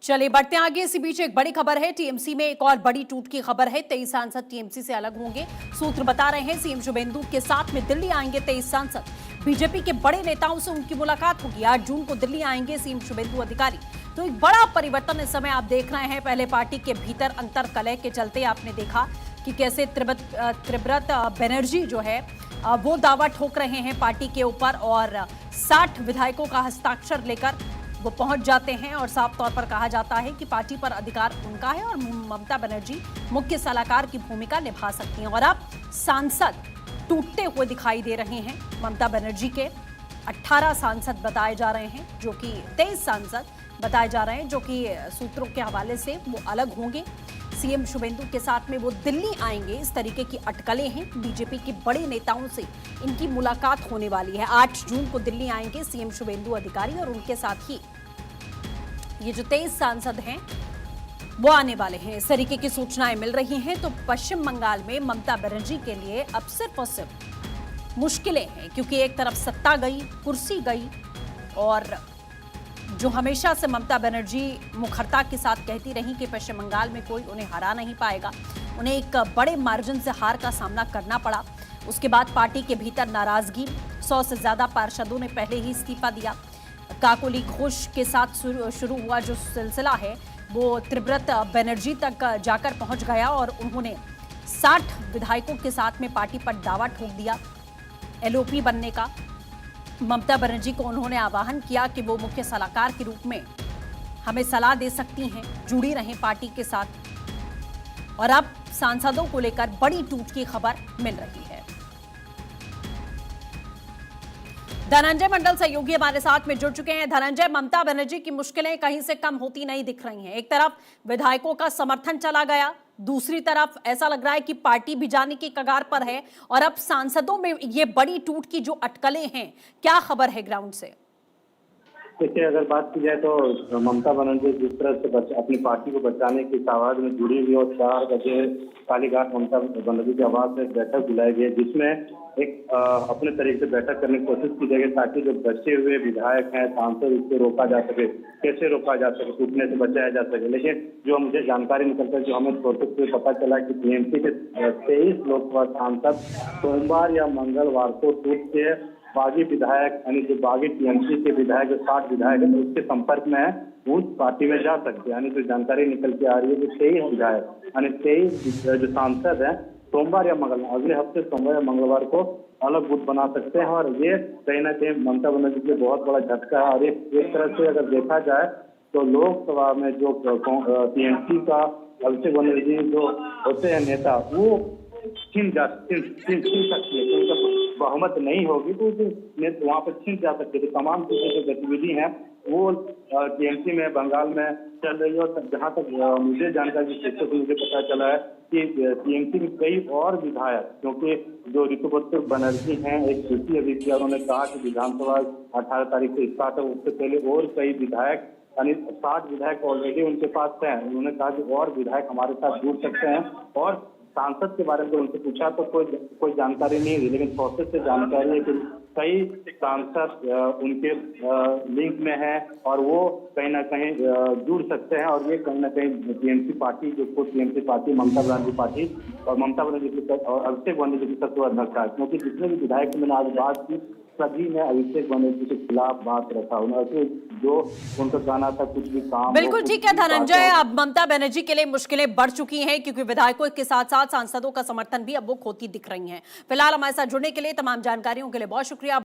चलिए बढ़ते हैं आगे। इसी बीच एक बड़ी खबर है, टीएमसी में एक और बड़ी टूट की खबर है। 23 सांसद टीएमसी से अलग होंगे। सूत्र बता रहे हैं सीएम शुभेंदु के साथ में दिल्ली आएंगे 23 सांसद। बीजेपी के बड़े नेताओं से उनकी मुलाकात होगी। 8 जून को दिल्ली आएंगे सीएम शुभेंदु अधिकारी। तो एक बड़ा परिवर्तन इस समय आप देख रहे हैं। पहले पार्टी के भीतर अंतर कलह के चलते आपने देखा कि कैसे त्रिब्रत बनर्जी जो है वो दावा ठोक रहे हैं पार्टी के ऊपर और 60 विधायकों का हस्ताक्षर लेकर वो पहुंच जाते हैं और साफ तौर पर कहा जाता है कि पार्टी पर अधिकार उनका है और ममता बनर्जी मुख्य सलाहकार की भूमिका निभा सकती हैं। और अब सांसद टूटते हुए दिखाई दे रहे हैं। ममता बनर्जी के 18 सांसद बताए जा रहे हैं, जो कि 23 सांसद बताए जा रहे हैं, जो कि सूत्रों के हवाले से वो अलग होंगे। सीएम शुभेंदु के साथ में वो दिल्ली आएंगे, इस तरीके की अटकलें हैं। बीजेपी के बड़े नेताओं से इनकी मुलाकात होने वाली है। 8 जून को दिल्ली आएंगे सीएम शुभेंदु अधिकारी और उनके साथ ही ये जो 23 सांसद हैं वो आने वाले हैं। इस तरीके की सूचनाएं मिल रही हैं। तो पश्चिम बंगाल में ममता बनर्जी के लिए अब सिर्फ और सिर्फ मुश्किलें हैं, क्योंकि एक तरफ सत्ता गई, कुर्सी गई, और जो हमेशा से ममता बनर्जी मुखरता के साथ कहती रही कि पश्चिम बंगाल में कोई उन्हें हरा नहीं पाएगा, उन्हें एक बड़े मार्जिन से हार का सामना करना पड़ा। उसके बाद पार्टी के भीतर नाराजगी, 100 से ज्यादा पार्षदों ने पहले ही इस्तीफा दिया। काकोली घोष के साथ शुरू हुआ जो सिलसिला है वो त्रिब्रत बनर्जी तक जाकर पहुंच गया और उन्होंने 60 विधायकों के साथ में पार्टी पर दावा ठोक दिया एलओपी बनने का। ममता बनर्जी को उन्होंने आह्वान किया कि वो मुख्य सलाहकार के रूप में हमें सलाह दे सकती हैं, जुड़ी रहें पार्टी के साथ। और अब सांसदों को लेकर बड़ी टूट की खबर मिल रही है। धनंजय मंडल सहयोगी हमारे साथ में जुड़ चुके हैं। धनंजय, ममता बनर्जी की मुश्किलें कहीं से कम होती नहीं दिख रही हैं। एक तरफ विधायकों का समर्थन चला गया, दूसरी तरफ ऐसा लग रहा है कि पार्टी भी जाने की कगार पर है, और अब सांसदों में ये बड़ी टूट की जो अटकलें हैं, क्या खबर है ग्राउंड से? देखिए, अगर बात की जाए तो ममता बनर्जी जिस तरह से अपनी पार्टी को बचाने की आवाज में जुड़ी हुई और 4 बजे कालीघाट ममता बनर्जी की आवाज में बैठक बुलाई गई, जिसमें एक अपने तरीके से बैठक करने की कोशिश की जाएगी ताकि जो बचे हुए विधायक हैं, सांसद, इसको रोका जा सके। कैसे रोका जा सके, टूटने से बचाया जा सके। लेकिन जो मुझे जानकारी निकलता है, जो हमें सोर्सेज से पता चला कि टीएमसी के 23 लोकसभा सांसद सोमवार या मंगलवार को टूट के बागी विधायक, यानी जो बागी टीएमसी के विधायक, जो 60 विधायक है, उसके संपर्क में है, उस पार्टी में जा सकते हैं। यानी जो जानकारी निकल के आ रही है कि 23 विधायक, यानी 23 जो सांसद हैं, सोमवार या मंगलवार, अगले हफ्ते सोमवार या मंगलवार को अलग गुट बना सकते हैं। और ये कहीं ना कहीं ममता बनर्जी के लिए बहुत बड़ा झटका है। और एक तरह से अगर देखा जाए तो लोकसभा में जो टीएमसी का अभिषेक बनर्जी जो होते हैं नेता, वो छीन सकती है। उनका बहुमत नहीं होगी तो वहाँ पर छीन जा सकते थे। तमाम चीजें जो गतिविधि हैं वो टीएमसी में बंगाल में चल रही है। और जहाँ तक मुझे जानकारी से मुझे पता चला है कि टीएमसी में कई और विधायक, क्योंकि जो ऋतुपति बनर्जी हैं, एक सूची अभी किया, उन्होंने कहा कि विधानसभा 18 तारीख से स्टार्ट है, उससे पहले और कई विधायक, यानी 60 विधायक ऑलरेडी उनके पास हैं। उन्होंने कहा कि और विधायक हमारे साथ जुड़ सकते हैं। और सांसद के बारे में उनसे पूछा तो कोई जानकारी नहीं है, लेकिन सोर्सेज से जानकारी है कि कई सांसद उनके लिंक में हैं और वो कहीं ना कहीं जुड़ सकते हैं। और ये कहीं ना कहीं टीएमसी पार्टी, जो खुद TMC party, Mamata Banerjee party और ममता बनर्जी और अभिषेक बनर्जी की सबसे बड़ा धक्का है, क्योंकि जितने भी विधायक मैंने आज बात की, सभी ने अभिषेक बनर्जी के खिलाफ बात रखा। उन्होंने जो उनका कहना था कुछ भी काम। बिल्कुल ठीक है धनंजय, अब ममता बनर्जी के लिए मुश्किलें बढ़ चुकी हैं, क्योंकि विधायकों के साथ साथ सांसदों का समर्थन भी अब वो खोती दिख रही हैं। फिलहाल हमारे साथ जुड़ने के लिए, तमाम जानकारियों के लिए बहुत शुक्रिया।